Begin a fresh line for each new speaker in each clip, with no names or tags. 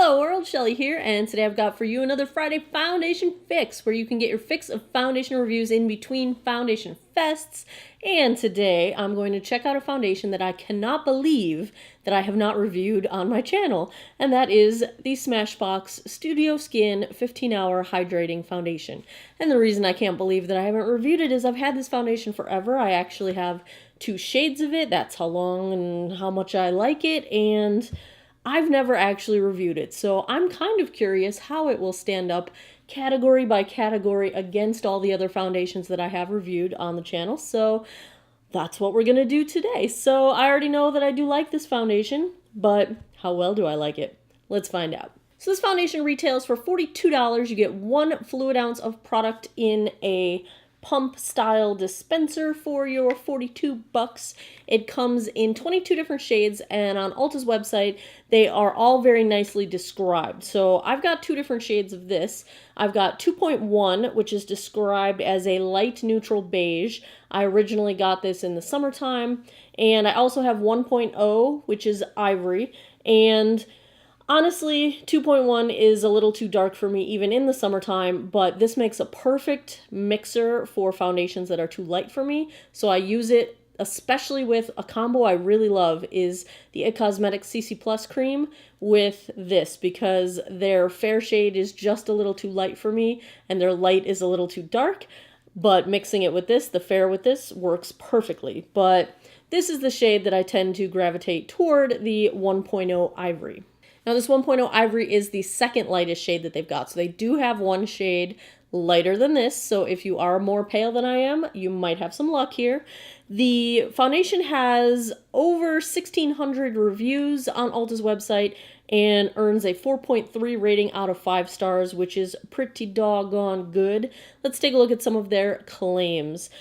Hello world, Shelly here, and today I've got for you another Friday foundation fix, where you can get your fix of foundation reviews in between foundation fests. And today I'm going to check out a foundation that I cannot believe that I have not reviewed on my channel, and that is the Smashbox Studio Skin 15-Hour Hydrating Foundation. And the reason I can't believe that I haven't reviewed it is I've had this foundation forever. I actually have 2 shades of it. That's how long and how much I like it, and I've never actually reviewed it, so I'm kind of curious how it will stand up category by category against all the other foundations that I have reviewed on the channel, so that's what we're going to do today. So I already know that I do like this foundation, but how well do I like it? Let's find out. So this foundation retails for $42. You get 1 fluid ounce of product in a pump style dispenser for your 42 bucks. It comes in 22 different shades, and on Ulta's website they are all very nicely described. So I've got 2 different shades of this. I've got 2.1, which is described as a light neutral beige. I originally got this in the summertime, and I also have 1.0, which is ivory, and honestly, 2.1 is a little too dark for me even in the summertime, but this makes a perfect mixer for foundations that are too light for me, so I use it especially with a combo I really love is the It Cosmetics CC Plus cream with this, because their fair shade is just a little too light for me and their light is a little too dark, but mixing it with this, the fair with this, works perfectly. But this is the shade that I tend to gravitate toward, the 1.0 Ivory. Now this 1.0 Ivory is the second lightest shade that they've got, so they do have one shade lighter than this, so if you are more pale than I am, you might have some luck here. The foundation has over 1,600 reviews on Ulta's website and earns a 4.3 rating out of 5 stars, which is pretty doggone good. Let's take a look at some of their claims.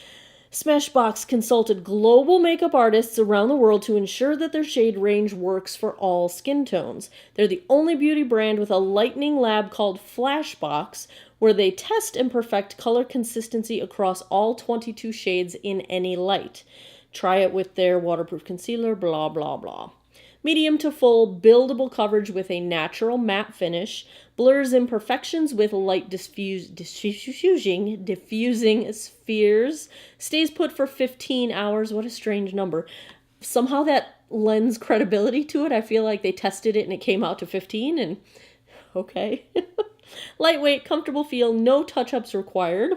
Smashbox consulted global makeup artists around the world to ensure that their shade range works for all skin tones. They're the only beauty brand with a lightning lab called Flashbox, where they test and perfect color consistency across all 22 shades in any light. Try it with their waterproof concealer, blah, blah, blah. Medium to full, buildable coverage with a natural matte finish, blurs imperfections with light diffusing spheres, stays put for 15 hours. What a strange number. Somehow that lends credibility to it. I feel like they tested it and it came out to 15, and okay. Lightweight, comfortable feel, no touch-ups required.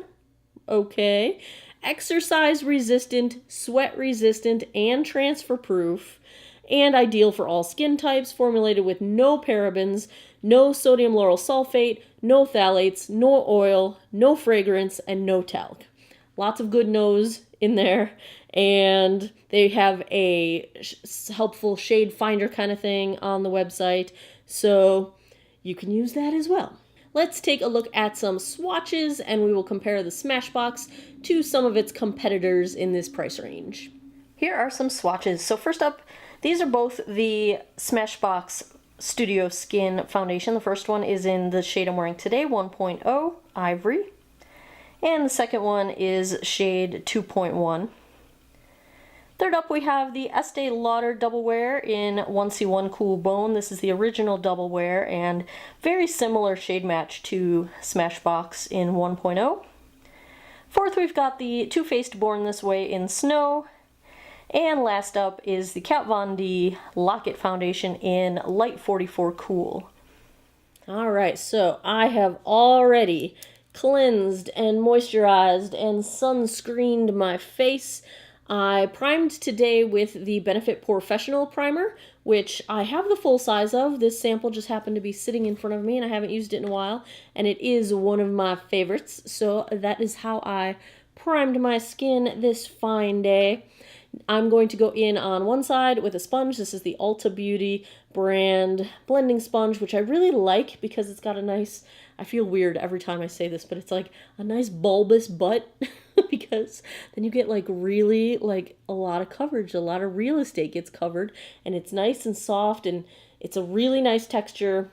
Okay. Exercise resistant, sweat resistant, and transfer proof. And ideal for all skin types, formulated with no parabens, no sodium lauryl sulfate, no phthalates, no oil, no fragrance, and no talc. Lots of good no's in there, and they have a helpful shade finder kind of thing on the website, so you can use that as well. Let's take a look at some swatches, and we will compare the Smashbox to some of its competitors in this price range. Here are some swatches. So first up, these are both the Smashbox Studio Skin foundation. The first one is in the shade I'm wearing today, 1.0 Ivory. And the second one is shade 2.1. Third up, we have the Estee Lauder Double Wear in 1C1 Cool Bone. This is the original Double Wear and very similar shade match to Smashbox in 1.0. Fourth, we've got the Too Faced Born This Way in Snow. And last up is the Kat Von D Lock-It Foundation in Light 44 Cool. Alright, so I have already cleansed and moisturized and sunscreened my face. I primed today with the Benefit Professional Primer, which I have the full size of. This sample just happened to be sitting in front of me and I haven't used it in a while, and it is one of my favorites, so that is how I primed my skin this fine day. I'm going to go in on one side with a sponge. This is the Ulta Beauty brand blending sponge, which I really like because it's got a nice, I feel weird every time I say this, but it's like a nice bulbous butt because then you get like really like a lot of coverage, a lot of real estate gets covered, and it's nice and soft, and it's a really nice texture.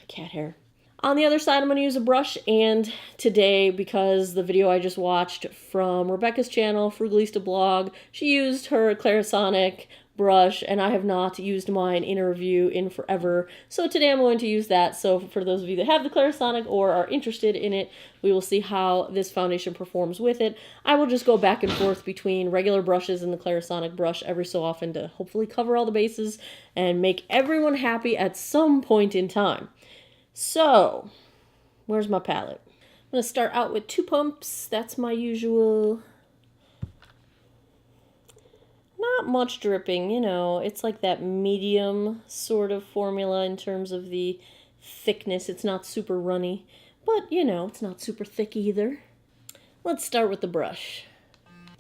Cat hair. On the other side, I'm going to use a brush, and today, because the video I just watched from Rebecca's channel, Frugalista Blog, she used her Clarisonic brush, and I have not used mine in a review in forever. So today I'm going to use that. So for those of you that have the Clarisonic or are interested in it, we will see how this foundation performs with it. I will just go back and forth between regular brushes and the Clarisonic brush every so often to hopefully cover all the bases and make everyone happy at some point in time. So, where's my palette? I'm going to start out with 2 pumps. That's my usual. Not much dripping, you know, it's like that medium sort of formula in terms of the thickness. It's not super runny, but you know, it's not super thick either. Let's start with the brush.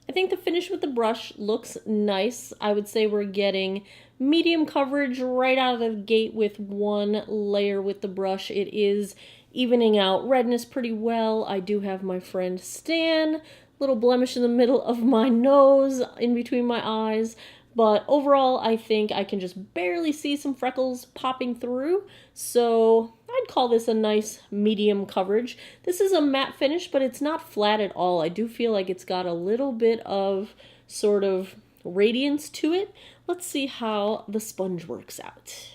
I think the finish with the brush looks nice. I would say we're getting medium coverage right out of the gate with 1 layer with the brush. It is evening out redness pretty well. I do have my friend Stan, little blemish in the middle of my nose, in between my eyes, but overall I think I can just barely see some freckles popping through, so I'd call this a nice medium coverage. This is a matte finish, but it's not flat at all. I do feel like it's got a little bit of sort of radiance to it. Let's see how the sponge works out.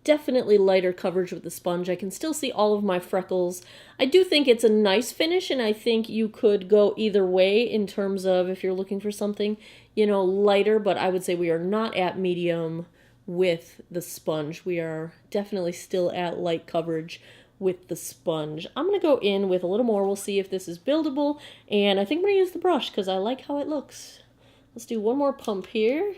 Definitely lighter coverage with the sponge. I can still see all of my freckles. I do think it's a nice finish, and I think you could go either way in terms of if you're looking for something, you know, lighter, but I would say we are not at medium with the sponge. We are definitely still at light coverage with the sponge. I'm going to go in with a little more. We'll see if this is buildable, and I think I'm going to use the brush because I like how it looks. Let's do 1 more pump here.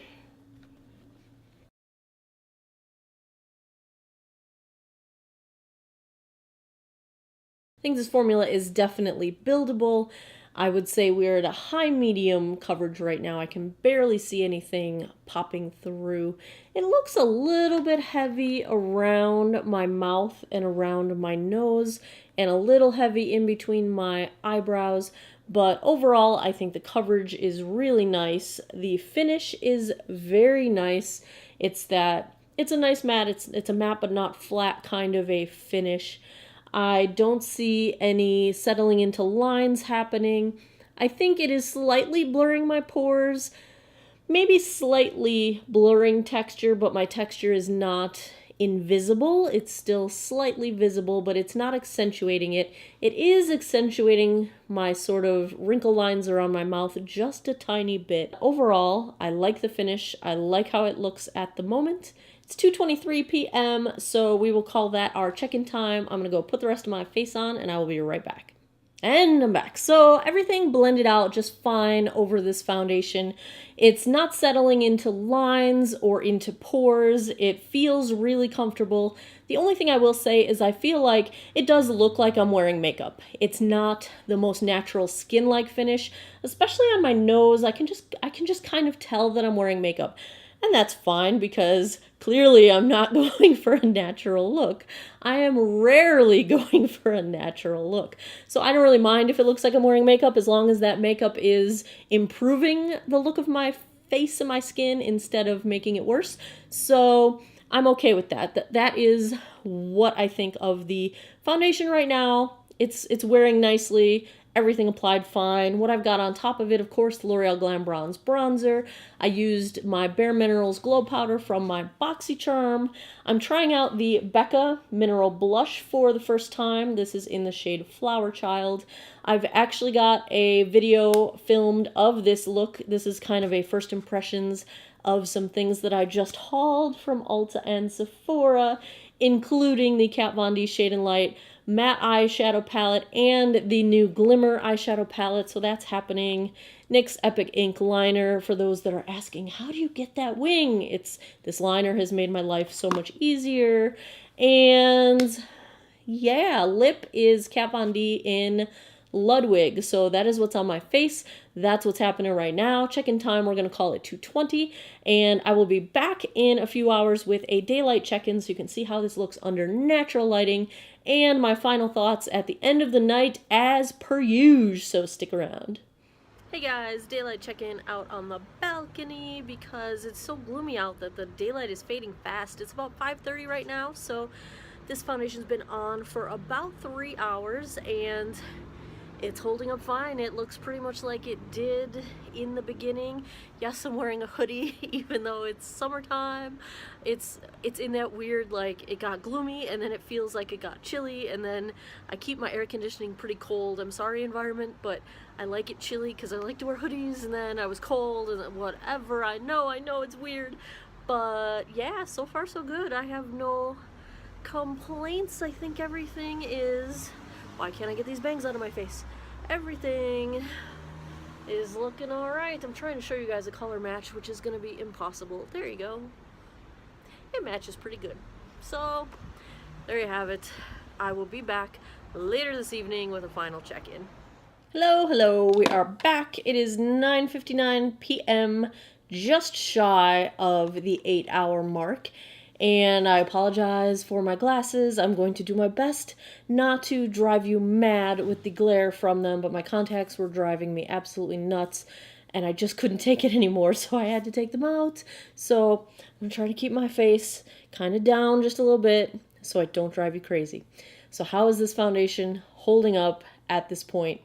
I think this formula is definitely buildable. I would say we're at a high medium coverage right now. I can barely see anything popping through. It looks a little bit heavy around my mouth and around my nose, and a little heavy in between my eyebrows. But overall, I think the coverage is really nice. The finish is very nice. It's a nice matte. It's a matte but not flat kind of a finish. I don't see any settling into lines happening. I think it is slightly blurring my pores, maybe slightly blurring texture, but my texture is not invisible. It's still slightly visible, but it's not accentuating it. It is accentuating my sort of wrinkle lines around my mouth just a tiny bit. Overall, I like the finish. I like how it looks at the moment. It's 2:23 p.m., so we will call that our check-in time. I'm going to go put the rest of my face on, and I will be right back. And I'm back. So everything blended out just fine over this foundation. It's not settling into lines or into pores. It feels really comfortable. The only thing I will say is I feel like it does look like I'm wearing makeup. It's not the most natural skin-like finish, especially on my nose. I can just kind of tell that I'm wearing makeup. And that's fine because clearly I'm not going for a natural look. I am rarely going for a natural look. So I don't really mind if it looks like I'm wearing makeup as long as that makeup is improving the look of my face and my skin instead of making it worse. So I'm okay with that. That is what I think of the foundation right now. It's wearing nicely. Everything applied fine. What I've got on top of it, of course, the L'Oreal Glam Bronze Bronzer. I used my Bare Minerals Glow Powder from my BoxyCharm. I'm trying out the Becca Mineral Blush for the first time. This is in the shade Flower Child. I've actually got a video filmed of this look. This is kind of a first impressions of some things that I just hauled from Ulta and Sephora, including the Kat Von D Shade and Light matte eyeshadow palette and the new Glimmer eyeshadow palette, so that's happening. NYX Epic Ink Liner, for those that are asking, how do you get that wing? This liner has made my life so much easier. And yeah, lip is Kat Von D in Ludwig, so that is what's on my face. That's what's happening right now. Check-in time, we're going to call it 2:20, and I will be back in a few hours with a daylight check-in so you can see how this looks under natural lighting, and my final thoughts at the end of the night as per usual, so stick around. Hey guys, daylight check-in out on the balcony because it's so gloomy out that the daylight is fading fast. It's about 5:30 right now, so this foundation's been on for about 3 hours, and It's holding up fine. It looks pretty much like it did in the beginning. Yes, I'm wearing a hoodie even though it's summertime. It's in that weird, like, it got gloomy and then it feels like it got chilly, and then I keep my air conditioning pretty cold. I'm sorry, environment, but I like it chilly because I like to wear hoodies, and then I was cold and whatever. I know it's weird, but yeah, so far so good. I have no complaints. I think everything is... Why can't I get these bangs out of my face? Everything is looking all right. I'm trying to show you guys a color match, which is going to be impossible. There you go. It matches pretty good. So, there you have it. I will be back later this evening with a final check-in. Hello, we are back. It is 9:59 p.m., just shy of the 8-hour mark. And I apologize for my glasses. I'm going to do my best not to drive you mad with the glare from them, but my contacts were driving me absolutely nuts, and I just couldn't take it anymore, so I had to take them out. So I'm going to try to keep my face kind of down just a little bit so I don't drive you crazy. So how is this foundation holding up at this point?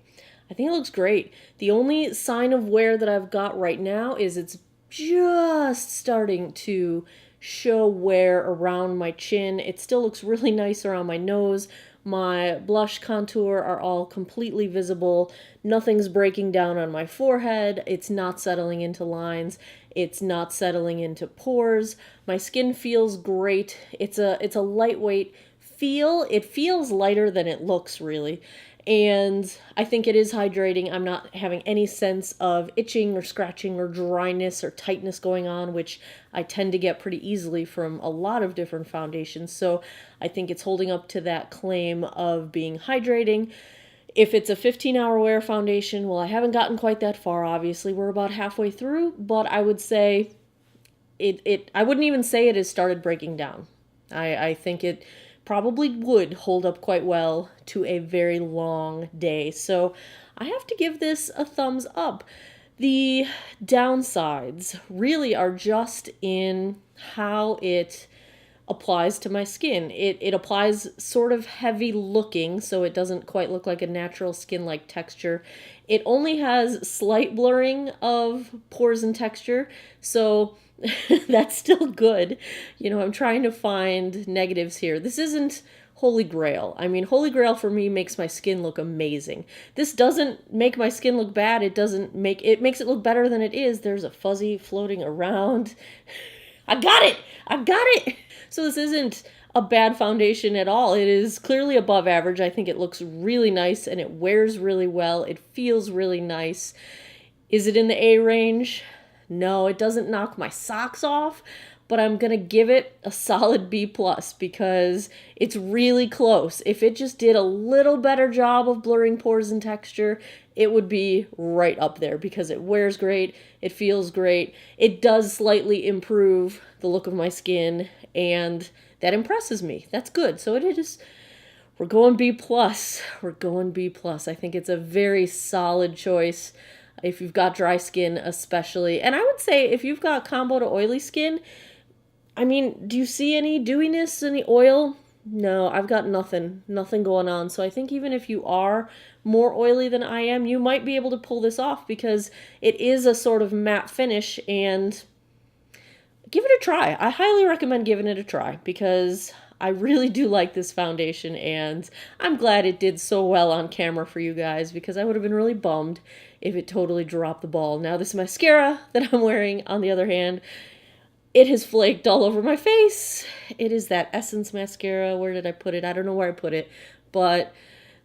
I think it looks great. The only sign of wear that I've got right now is it's just starting to show wear around my chin. It still looks really nice around my nose. My blush contour are all completely visible. Nothing's breaking down on my forehead. It's not settling into lines. It's not settling into pores. My skin feels great. It's a lightweight feel. It feels lighter than it looks, really. And I think it is hydrating. I'm not having any sense of itching or scratching or dryness or tightness going on, which I tend to get pretty easily from a lot of different foundations. So I think it's holding up to that claim of being hydrating. If it's a 15-hour wear foundation, well, I haven't gotten quite that far, obviously. We're about halfway through, but I would say I wouldn't even say it has started breaking down. I think it probably would hold up quite well to a very long day. So I have to give this a thumbs up. The downsides really are just in how it applies to my skin. It applies sort of heavy looking, so it doesn't quite look like a natural skin-like texture. It only has slight blurring of pores and texture, so that's still good. You know, I'm trying to find negatives here. This isn't Holy Grail. I mean, Holy Grail for me makes my skin look amazing. This doesn't make my skin look bad. It makes it look better than it is. There's a fuzzy floating around. I got it! So this isn't a bad foundation at all. It is clearly above average. I think it looks really nice and it wears really well. It feels really nice. Is it in the A range? No, it doesn't knock my socks off, but I'm going to give it a solid B+ because it's really close. If it just did a little better job of blurring pores and texture, it would be right up there because it wears great, it feels great, it does slightly improve the look of my skin, and that impresses me. That's good. So it is, we're going B+. We're going B+. I think it's a very solid choice if you've got dry skin especially. And I would say if you've got combo to oily skin, I mean, do you see any dewiness, any oil? No, I've got nothing going on. So I think even if you are more oily than I am, you might be able to pull this off because it is a sort of matte finish, and give it a try. I highly recommend giving it a try because I really do like this foundation, and I'm glad it did so well on camera for you guys because I would have been really bummed if it totally dropped the ball. Now this mascara that I'm wearing, on the other hand, it has flaked all over my face. It is that Essence mascara. Where did I put it? I don't know where I put it, but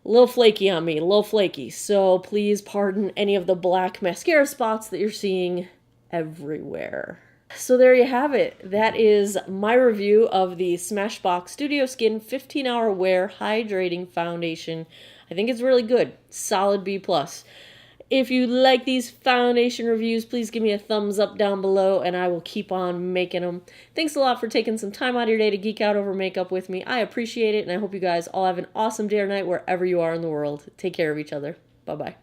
a little flaky on me, a little flaky. So please pardon any of the black mascara spots that you're seeing everywhere. So there you have it. That is my review of the Smashbox Studio Skin 15-Hour Wear Hydrating Foundation. I think it's really good. Solid B+. If you like these foundation reviews, please give me a thumbs up down below, and I will keep on making them. Thanks a lot for taking some time out of your day to geek out over makeup with me. I appreciate it, and I hope you guys all have an awesome day or night wherever you are in the world. Take care of each other. Bye-bye.